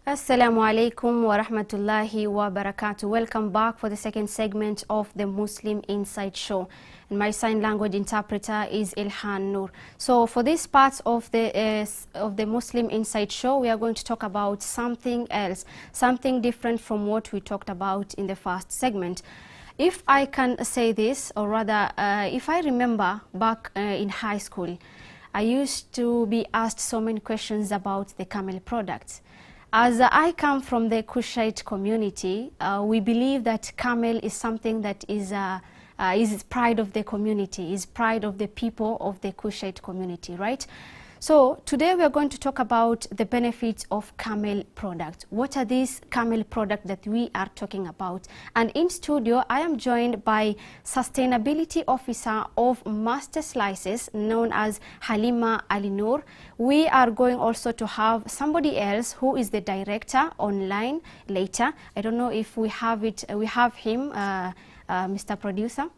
Assalamu alaikum wa rahmatullahi wa barakatuh. Welcome back for the second segment of the Muslim Insight Show. And my sign language interpreter is Ilhan Noor. So for this part of the Muslim Insight Show, we are going to talk about something else, something different from what we talked about in the first segment. If I can say this, or rather, if I remember back in high school, I used to be asked so many questions about the camel products. As I come from the Kushite community, we believe that camel is something that is pride of the community, is pride of the people of the Kushite community, right? So today we are going to talk about the benefits of camel products. What are these camel products that we are talking about? And in studio, I am joined by Sustainability Officer of Master Slices, known as Halima Alinur. We are going also to have somebody else who is the director online later. I don't know if we have it. We have him, Mr. Producer.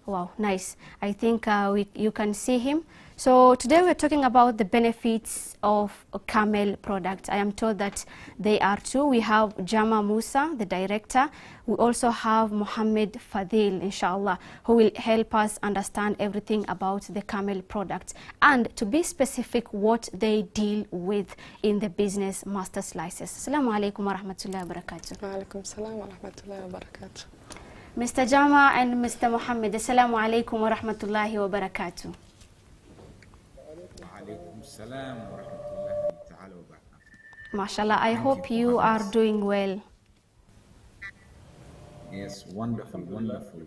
Wow, nice. I think you can see him. So today we're talking about the benefits of camel products. I am told that they are two. We have Jama Musa, the director. We also have Mohammed Fadil, inshallah, who will help us understand everything about the camel products and, to be specific, what they deal with in the business Master Slices. Assalamu alaikum wa rahmatullahi wa barakatuh. Wa alaikum salam wa rahmatullahi wa barakatuh. Mr. Jama and Mr. Mohammed, assalamu alaikum wa rahmatullahi wa barakatuh. MashaAllah, I hope you are doing well. Yes, wonderful, wonderful.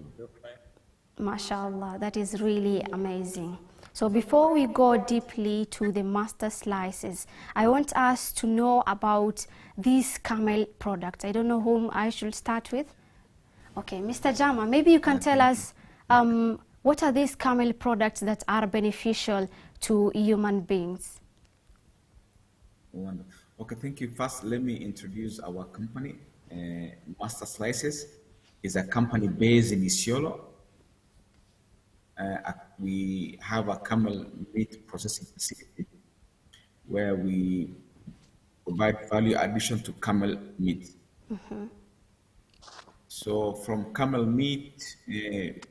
MashaAllah, that is really amazing. So before we go deeply to the master slices, I want us to know about these camel products. I don't know whom I should start with. Okay, Mr. Jama, maybe you can tell us what are these camel products that are beneficial to human beings? Wonderful. Okay, thank you. First, let me introduce our company. Master Slices is a company based in Isiolo. We have a camel meat processing facility where we provide value addition to camel meat. Mm-hmm. So from camel meat, we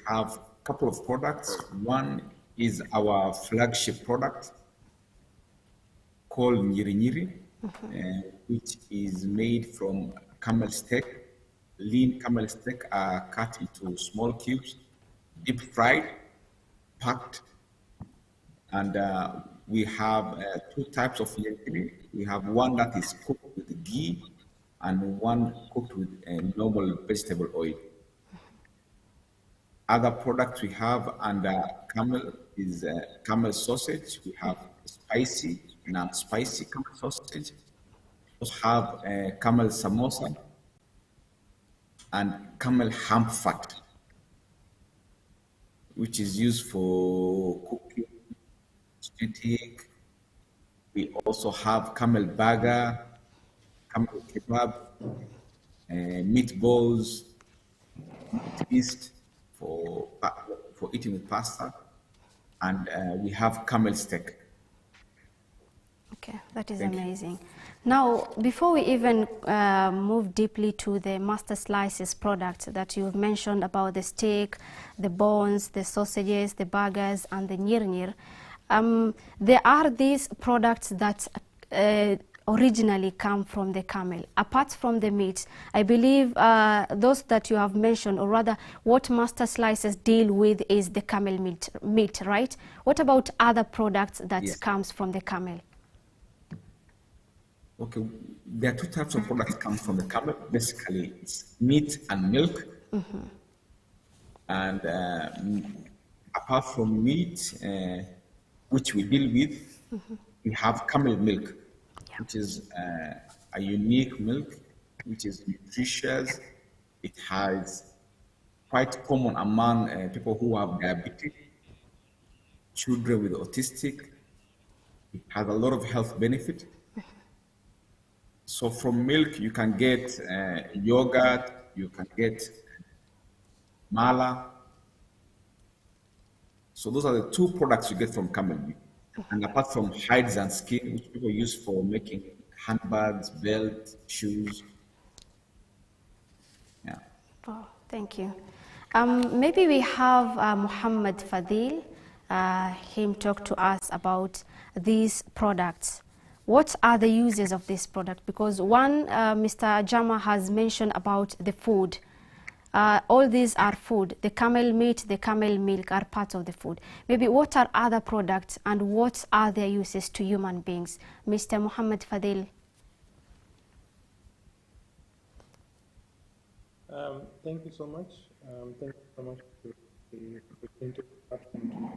have a couple of products. One is our flagship product called Nyiri Nyiri, which is made from camel steak. Lean camel steak are cut into small cubes, deep fried, packed, and we have two types of Nyiri. We have one that is cooked with ghee and one cooked with normal vegetable oil. Other products we have under camel is camel sausage. We have spicy, non-spicy camel sausage. We also have camel samosa and camel ham fat, which is used for cooking, steak. We also have camel burger, camel kebab, meatballs, yeast for eating with pasta, and we have camel steak. Okay, that is amazing. Now, before we even move deeply to the Master Slices product that you've mentioned about the steak, the bones, the sausages, the burgers, and the nyir nyir, there are these products that originally come from the camel. Apart from the meat, I believe those that you have mentioned, or rather what Master Slices deal with is the camel meat, right? What about other products that comes from the camel? Okay, there are two types of products that come from the camel. Basically, it's meat and milk. Mm-hmm. And apart from meat, which we deal with, we have camel milk, which is a unique milk, which is nutritious. It has quite common among people who have diabetes, children with autistic. It has a lot of health benefit. So from milk, you can get yogurt, you can get mala. So those are the two products you get from camel meat. And apart from hides and skin, which people use for making handbags, belt, shoes. Yeah. Oh, thank you. Maybe we have Muhammad Fadil, him talk to us about these products. What are the uses of this product? Because one, Mr. Jama has mentioned about the food. All these are food. The camel meat, the camel milk are part of the food. Maybe what are other products and what are their uses to human beings? Mr. Muhammad Fadil. Thank you so much. Thank you so much for the introduction.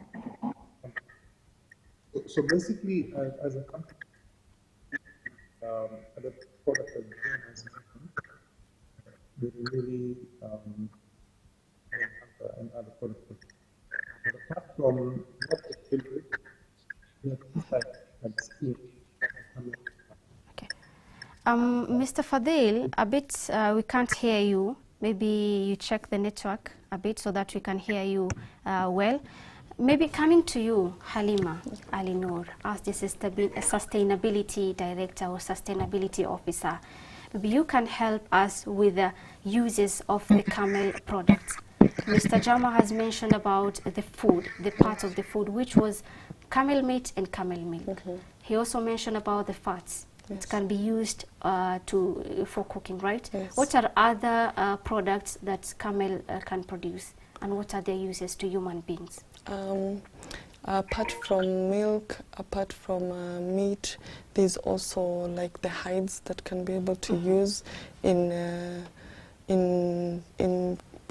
So basically, as a company, the product that Jane has mentioned, we really have another product. But apart from what the delivery, we have inside and scheme. Okay. Mr. Fadil, a bit, we can't hear you. Maybe you check the network a bit so that we can hear you well. Maybe coming to you, Halima Ali Noor, as the Sustainability Director or Sustainability Officer. Maybe you can help us with the uses of the camel products. Mr. Jama has mentioned about the food, the part of the food, which was camel meat and camel milk. He also mentioned about the fats. It can be used for cooking, right? Yes. What are other products that camel can produce, and what are their uses to human beings? Apart from milk, apart from meat, there's also like the hides that can be able to use in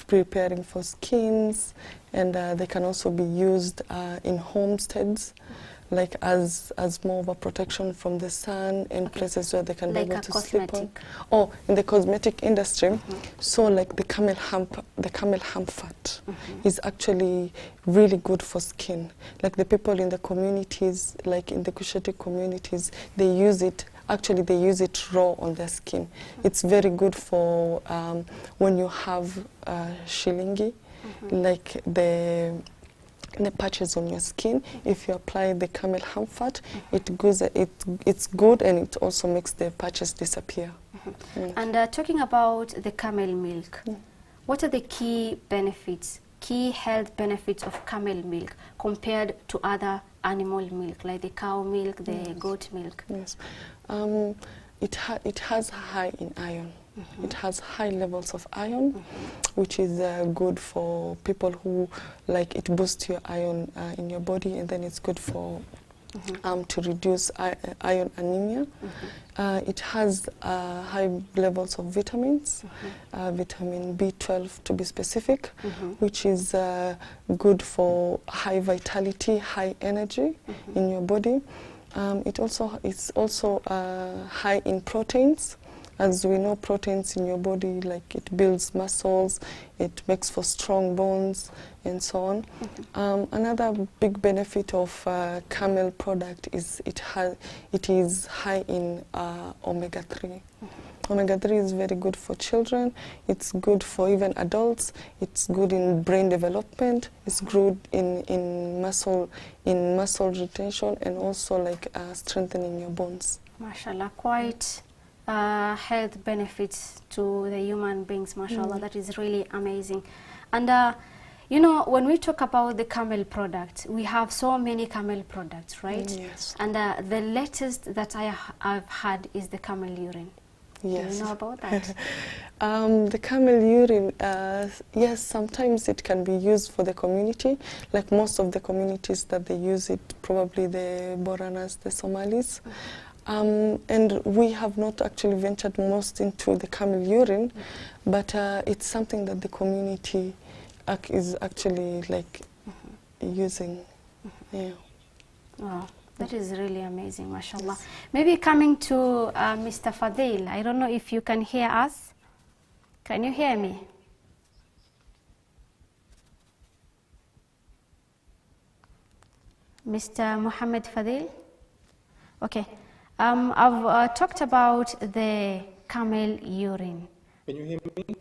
preparing for skins, and they can also be used in homesteads, like as more of a protection from the sun in places where they can Like be able a to sleep on. cosmetic. Oh, in the cosmetic industry, so like the camel hemp fat is actually really good for skin. Like the people in the communities, like in the Kushetic communities, they use it. Actually, they use it raw on their skin. It's very good for when you have shilingi, like the patches on your skin. If you apply the camel hemp fat, it's good, and it also makes the patches disappear. And talking about the camel milk, what are the key benefits, key health benefits of camel milk compared to other animal milk, like the cow milk, the goat milk? Yes, it has high in iron. It has high levels of iron, which is good for people who like it boosts your iron in your body, and then it's good for to reduce iron anemia. It has high levels of vitamins, vitamin B12 to be specific, which is good for high vitality, high energy in your body. It's also high in proteins. As we know, proteins in your body, like it builds muscles, it makes for strong bones, and so on. Another big benefit of camel product is it is high in omega-3. Omega-3 is very good for children. It's good for even adults. It's good in brain development. It's good in muscle retention, and also like strengthening your bones. Mashallah, quite health benefits to the human beings, mashallah. That is really amazing. And you know, when we talk about the camel product, we have so many camel products, right? Yes. And the latest that I've had is the camel urine. Yes. Do you know about that? The camel urine, yes, sometimes it can be used for the community. Like most of the communities that they use it, probably the Boranas, the Somalis. And we have not actually ventured most into the camel urine, but it's something that the community is actually like using. Yeah. Wow, that is really amazing, mashallah. Maybe coming to Mr. Fadil, I don't know if you can hear us. Can you hear me? Mr. Muhammad Fadil? Okay. I've talked about the camel urine. Can you hear me?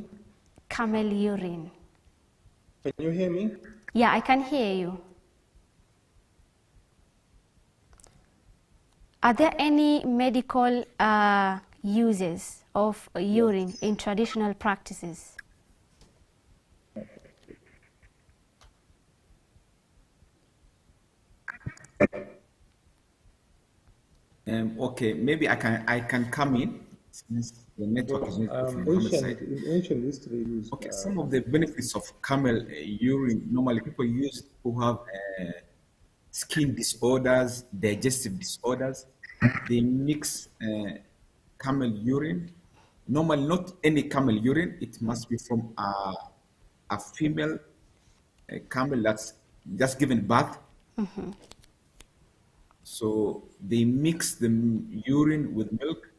Camel urine. Can you hear me? Yeah, I can hear you. Are there any medical uses of urine in traditional practices? Okay, maybe I can come in since the network is not good from Muhammad's side. In ancient history, used, Okay, some of the benefits of camel urine, normally people use who have skin disorders, digestive disorders. They mix camel urine. Normally, not any camel urine. It must be from a female camel that's just given birth. So they mix the urine with milk,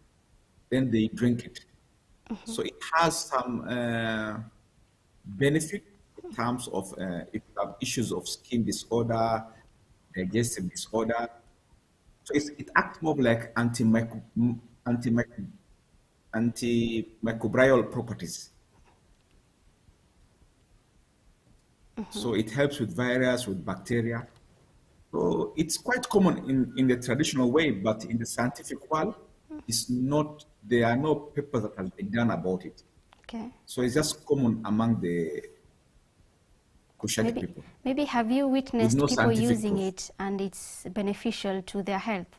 then they drink it. So it has some benefit in terms of if you have issues of skin disorder, digestive disorder. So it acts more like antimicrobial properties. So it helps with virus, with bacteria. So it's quite common in the traditional way, but in the scientific world, it's not. There are no papers that have been done about it. Okay. So it's just common among the Cushitic people. Maybe have you witnessed no people scientific using proof. it and it's beneficial to their health?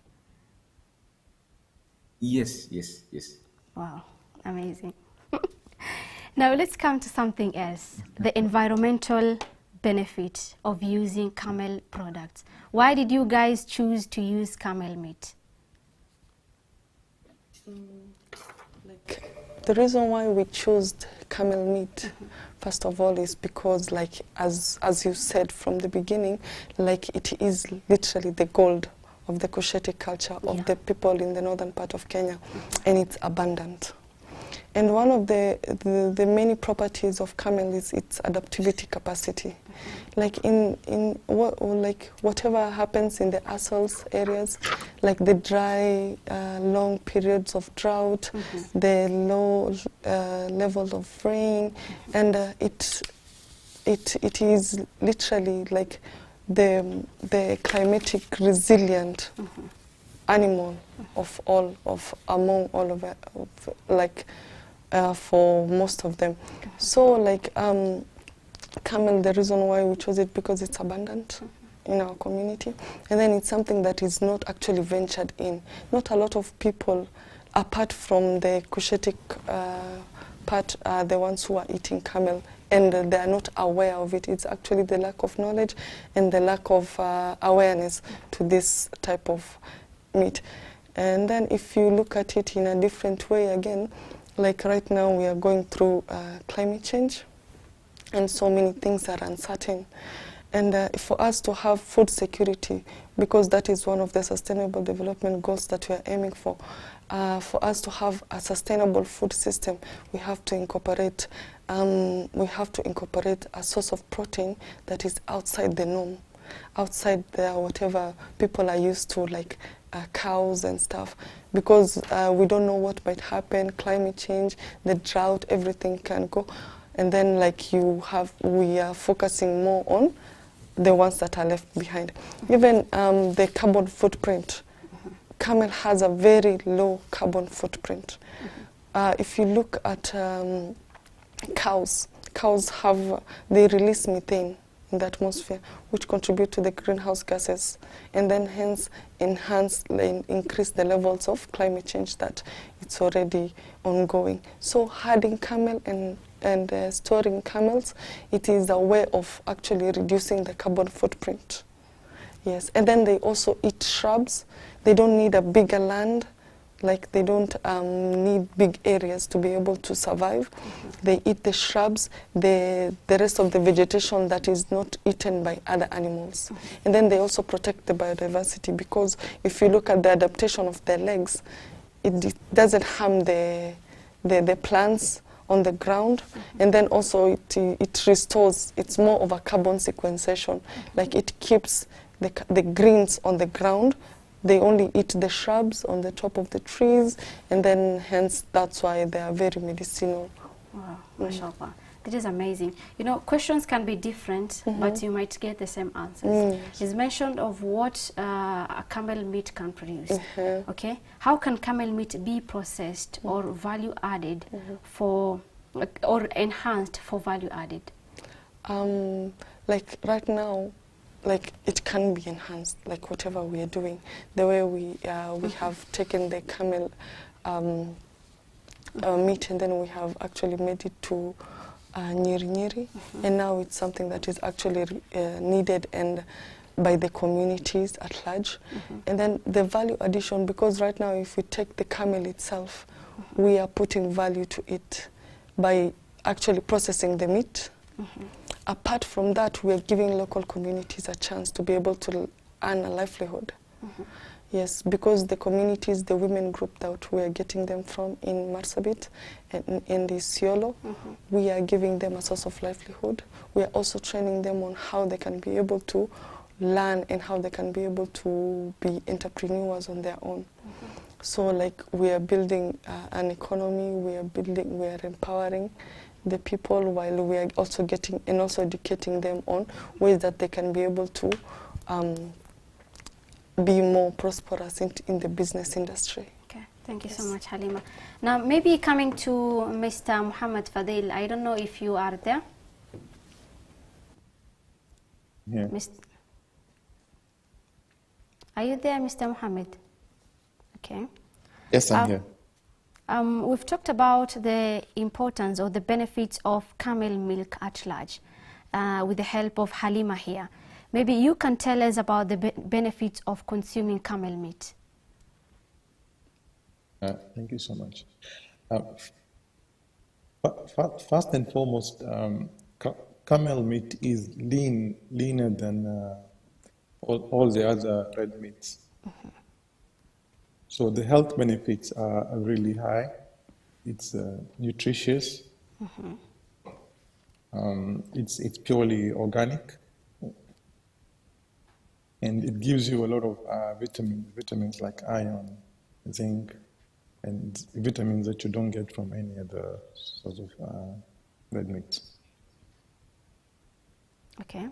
Yes. Wow, amazing. Now let's come to something else, the environmental benefit of using camel products. Why did you guys choose to use camel meat? The reason why we chose camel meat, first of all, is because, like, as you said from the beginning, like, it is literally the gold of the Cushitic culture of the people in the northern part of Kenya, and it's abundant. And one of the many properties of camel is its adaptivity capacity. Like whatever happens in the Asals areas, like the dry, long periods of drought, the low level of rain, and it is literally like the climatic resilient animal of among all of it, like for most of them. So like camel, the reason why we chose it, because it's abundant in our community, and then it's something that is not actually ventured in. Not a lot of people, apart from the Cushitic part, are the ones who are eating camel, and they are not aware of it. It's actually the lack of knowledge and the lack of awareness to this type of meat. And then if you look at it in a different way again, like right now we are going through climate change, and so many things are uncertain. And for us to have food security, because that is one of the sustainable development goals that we are aiming for us to have a sustainable food system, we have to incorporate a source of protein that is outside the norm, outside whatever people are used to, like cows and stuff, because we don't know what might happen, climate change, the drought, everything can go. And then like we are focusing more on the ones that are left behind. Even the carbon footprint, camel has a very low carbon footprint. If you look at cows they release methane in the atmosphere, which contribute to the greenhouse gases, and then hence increase the levels of climate change that it's already ongoing. So herding camel and storing camels, it is a way of actually reducing the carbon footprint. Yes, and then they also eat shrubs. They don't need a bigger land, like they don't need big areas to be able to survive. They eat the shrubs, the rest of the vegetation that is not eaten by other animals. And then they also protect the biodiversity, because if you look at the adaptation of their legs, it doesn't harm the plants on the ground, and then also it restores. It's more of a carbon sequestration, like it keeps the greens on the ground. They only eat the shrubs on the top of the trees, and then hence that's why they are very medicinal. Wow, mashallah. That is amazing. You know, questions can be different, but you might get the same answers. It's mentioned of what a camel meat can produce. Okay, how can camel meat be processed or value added for, or enhanced for value added? Like right now, like it can be enhanced, like whatever we are doing. The way we have taken the camel meat and then we have actually made it to nyiri, and now it's something that is actually needed and by the communities at large. And then the value addition, because right now if we take the camel itself, we are putting value to it by actually processing the meat. Apart from that, we are giving local communities a chance to be able to earn a livelihood. Yes, because the communities, the women group that we are getting them from in Marsabit and in the Isiolo, we are giving them a source of livelihood. We are also training them on how they can be able to learn and how they can be able to be entrepreneurs on their own. So like we are building an economy, we are empowering the people while we are also getting and also educating them on ways that they can be able to be more prosperous in the business industry. Okay, thank you so much, Halima. Now, maybe coming to Mr. Muhammad Fadil, I don't know if you are there. Yeah. Are you there, Mr. Muhammad? Okay. Yes, I'm here. We've talked about the importance or the benefits of camel milk at large with the help of Halima here. Maybe you can tell us about the benefits of consuming camel meat. Thank you so much. First and foremost, camel meat is leaner than all the other red meats. So the health benefits are really high. It's nutritious. It's purely organic. And it gives you a lot of vitamins like iron, zinc, and vitamins that you don't get from any other sort of red meat. Okay,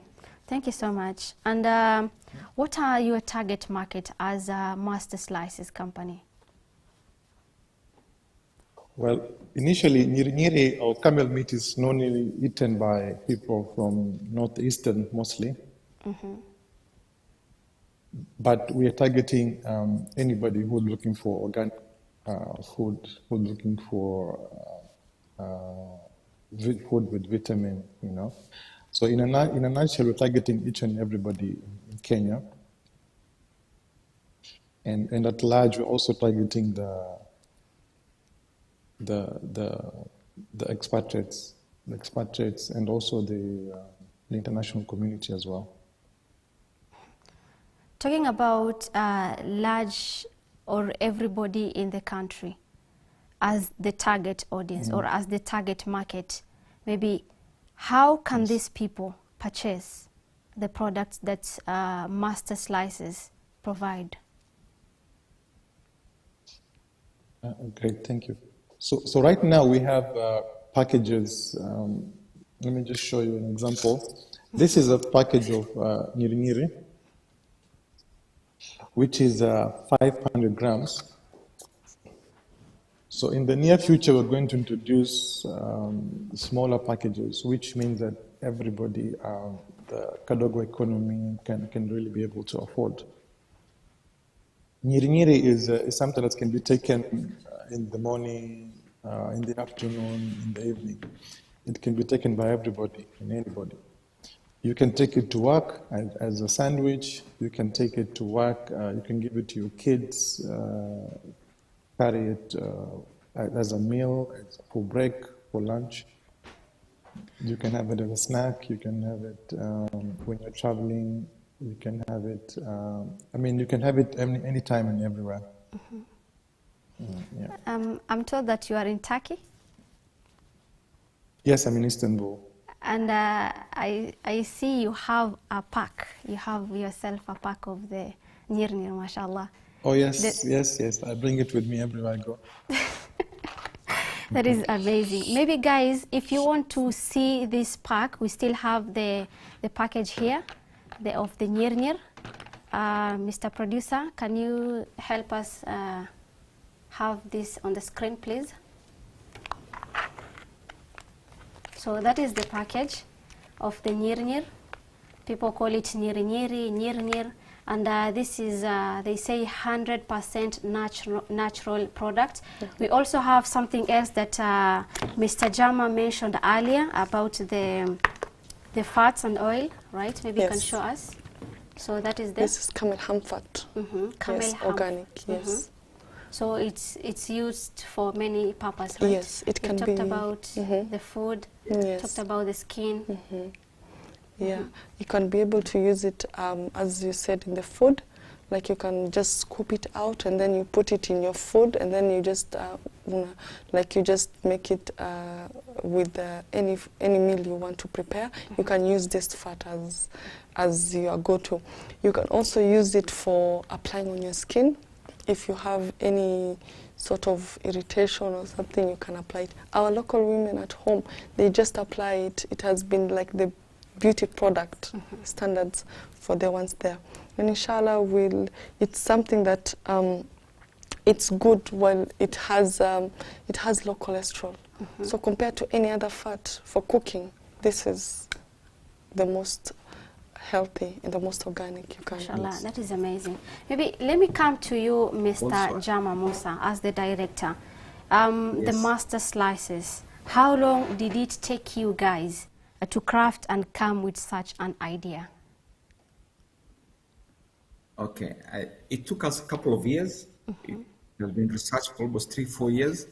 thank you so much. And what are your target market as a Master Slices company? Well, initially, nyiri or camel meat is normally eaten by people from northeastern mostly. But we are targeting anybody who's looking for organic food, who's looking for food with vitamin, you know. So in a nutshell, we're targeting each and everybody in Kenya. And at large, we're also targeting the expatriates, and also the international community as well. Talking about large or everybody in the country as the target audience or as the target market, maybe how can these people purchase the products that Master Slices provide? Great, thank you. So right now we have packages. Let me just show you an example. This is a package of nyiri, which is 500 grams. So in the near future, we're going to introduce smaller packages, which means that everybody, the Kadogo economy can really be able to afford. Nyiri is something that can be taken in the morning, in the afternoon, in the evening. It can be taken by everybody and anybody. You can take it to work as a sandwich. You can take it to work. You can give it to your kids, carry it as a meal, for break, for lunch. You can have it as a snack. You can have it when you're traveling. You can have it, I mean, you can have it anytime and everywhere. Yeah. I'm told that you are in Turkey. Yes, I'm in Istanbul. And I see you have a pack. You have yourself a pack of the nyir, mashallah. Oh, yes, yes. I bring it with me everywhere I go. That is amazing. Maybe guys, if you want to see this pack, we still have the package here, of the Nyir. Mr. Producer, can you help us have this on the screen, please? So that is the package of the Nyir. People call it Nyir, and this is, they say, 100% natural product. We also have something else that Mr. Jama mentioned earlier about the fats and oil, right? Maybe you can show us. So that is this is camel ham fat. Camel yes, ham. organic. Yes. So it's used for many purposes, right? Yes, it can be. You talked about the food. Yes. Talked about the skin. Yeah, you can be able to use it, as you said, in the food. Like you can just scoop it out and then you put it in your food, and then you just, like you just make it with any meal you want to prepare. You can use this fat as your go-to. You can also use it for applying on your skin. If you have any sort of irritation or something, you can apply it. Our local women at home, they just apply it. It has been like the beauty product standards for the ones there. And inshallah, it's something that it's good while it has low cholesterol. So compared to any other fat for cooking, this is the most healthy and the most organic you can Mashallah, use. that is amazing. Maybe let me come to you, Mr. Jama Musa, as the director. The master slices, how long did it take you guys to craft and come with such an idea? Okay, it took us a couple of years. It has been researched for almost 3-4 years.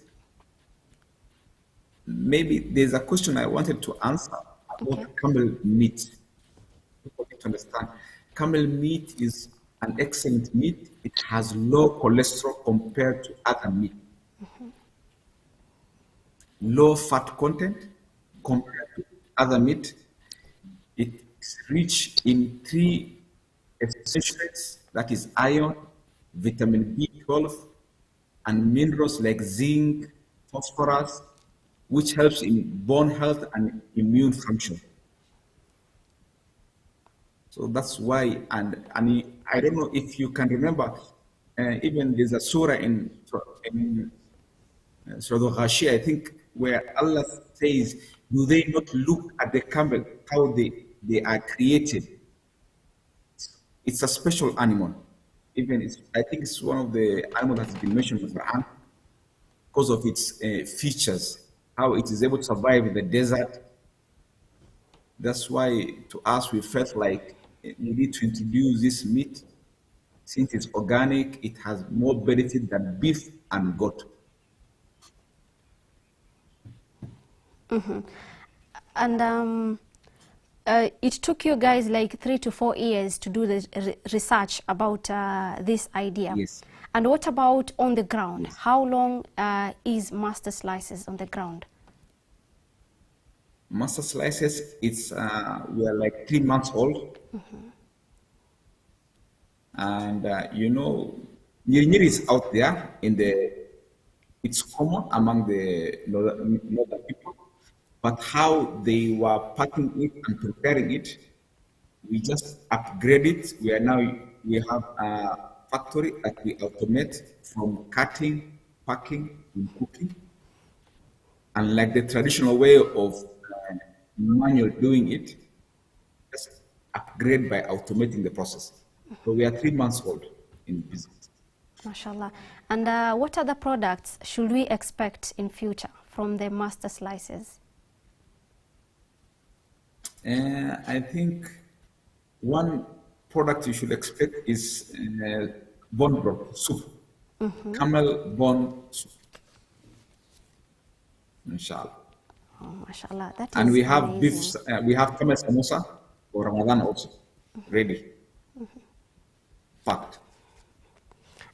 Maybe there's a question I wanted to answer about camel meat. People need to understand, camel meat is an excellent meat. It has low cholesterol compared to other meat. Low fat content compared to other meat. It's rich in 3 essentials, that is iron, vitamin B12, and minerals like zinc, phosphorus, which helps in bone health and immune function. So that's why, and I don't know if you can remember, even there's a surah in Surah Al-Ghashi, I think, where Allah says, do they not look at the camel, how they are created? It's a special animal. Even I think it's one of the animals that has been mentioned in the Quran because of its features, how it is able to survive in the desert. That's why, to us, we felt like we need to introduce this meat. Since it's organic, it has more benefit than beef and goat. And it took you guys like 3 to 4 years to do the research about this idea. Yes. And what about on the ground? How long is Master Slices on the ground? Master Slices, it's we are like 3 months old. And you know, Nyir is out there it's common among the northern people. But how they were packing it and preparing it, we just upgrade it. We have a factory that we automate from cutting, packing, and cooking. And like the traditional way of manual doing it, just upgrade by automating the process. So we are 3 months old in business. MashaAllah. And what other products should we expect in future from the Master Slices? I think one product you should expect is bone broth soup, camel bone soup, inshallah. Oh, mashallah, that And is we have amazing. beef, we have camel samosa for Ramadan also, ready, packed.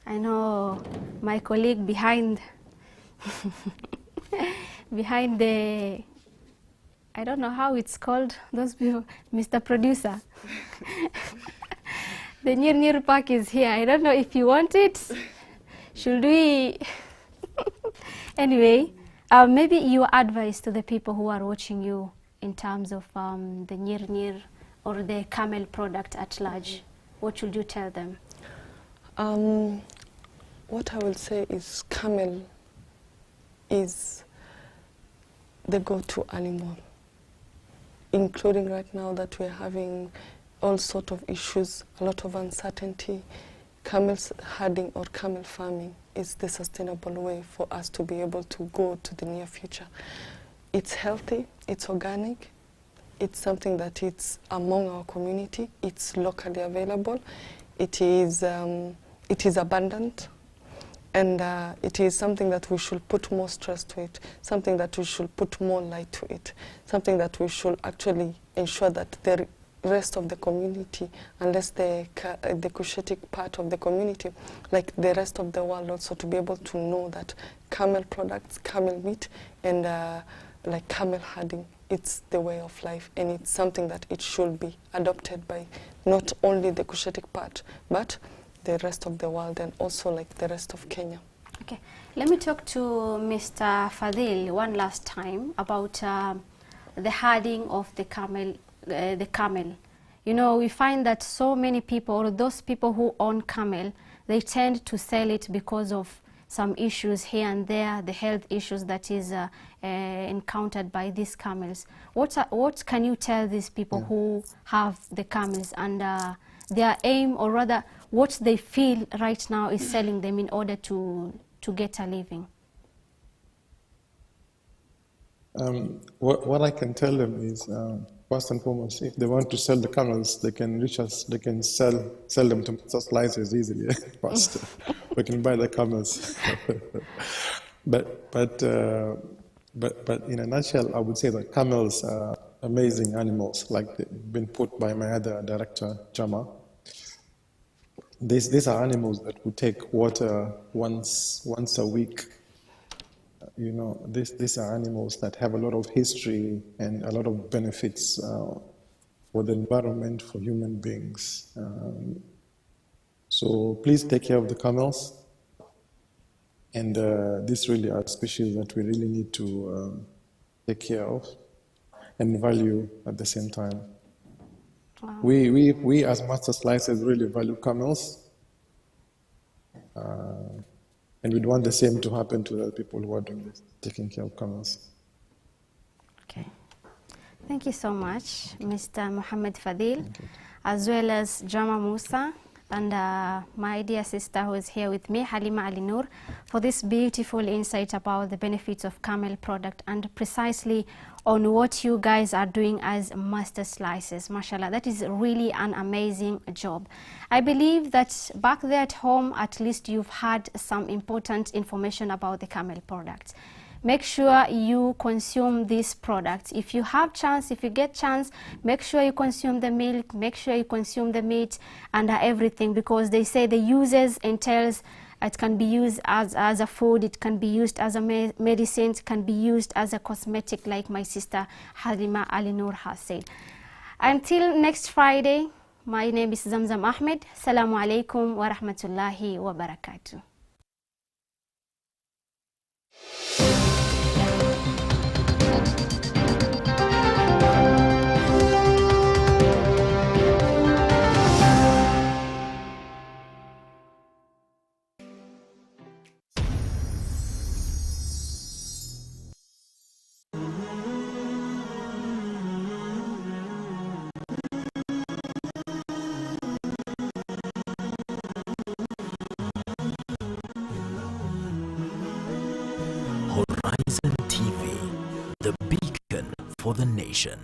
I know my colleague behind behind the, I don't know how it's called, those people, Mr. Producer. The Nyir pack is here. I don't know if you want it. Should we? Anyway, Maybe your advice to the people who are watching you in terms of the Nir or the camel product at large, what should you tell them? What I will say is camel is the go-to animal, including right now that we're having all sorts of issues, a lot of uncertainty. Camel herding or camel farming is the sustainable way for us to be able to go to the near future. It's healthy, it's organic, it's something that it's among our community, it's locally available, it is abundant, and it is something that we should put more stress to it, something that we should put more light to it, something that we should actually ensure that the rest of the community, unless the Cushitic part of the community, like the rest of the world also, to be able to know that camel products, camel meat, and like camel herding, it's the way of life, and it's something that it should be adopted by not only the Cushitic part, but the rest of the world, and also like the rest of Kenya. Okay, let me talk to Mr. Fadil one last time about the herding of the camel. You know, we find that so many people, or those people who own camel, they tend to sell it because of some issues here and there, the health issues that is encountered by these camels. What can you tell these people who have the camels and their aim, or rather what they feel right now is selling them in order to get a living? What I can tell them is, first and foremost, if they want to sell the camels, they can reach us. They can sell them to slices easily. First, we can buy the camels. but in a nutshell, I would say that camels are amazing animals, like they've been put by my other director, Jama. These are animals that would take water once a week. You know, these are animals that have a lot of history and a lot of benefits for the environment, for human beings. So please take care of the camels. And these really are species that we really need to take care of and value at the same time. Wow. We as master slicers really value camels. And we'd want the same to happen to the people who are doing this, taking care of camels. Okay. Thank you so much, Mr. Mohammed Fadil, as well as Jama Musa, and my dear sister who is here with me, Halima Ali Noor, for this beautiful insight about the benefits of camel product and precisely on what you guys are doing as master slicers. Mashallah, that is really an amazing job. I believe that back there at home, at least you've had some important information about the camel products. Make sure you consume these products. If you have chance, if you get chance, make sure you consume the milk, make sure you consume the meat and everything, because they say the uses entails it can be used as a food, it can be used as a medicine, it can be used as a cosmetic, like my sister Halima Ali Noor has said. Until next Friday, my name is Zamzam Ahmed. Assalamu alaikum wa rahmatullahi wa barakatuh. Horizon TV, the beacon for the nation.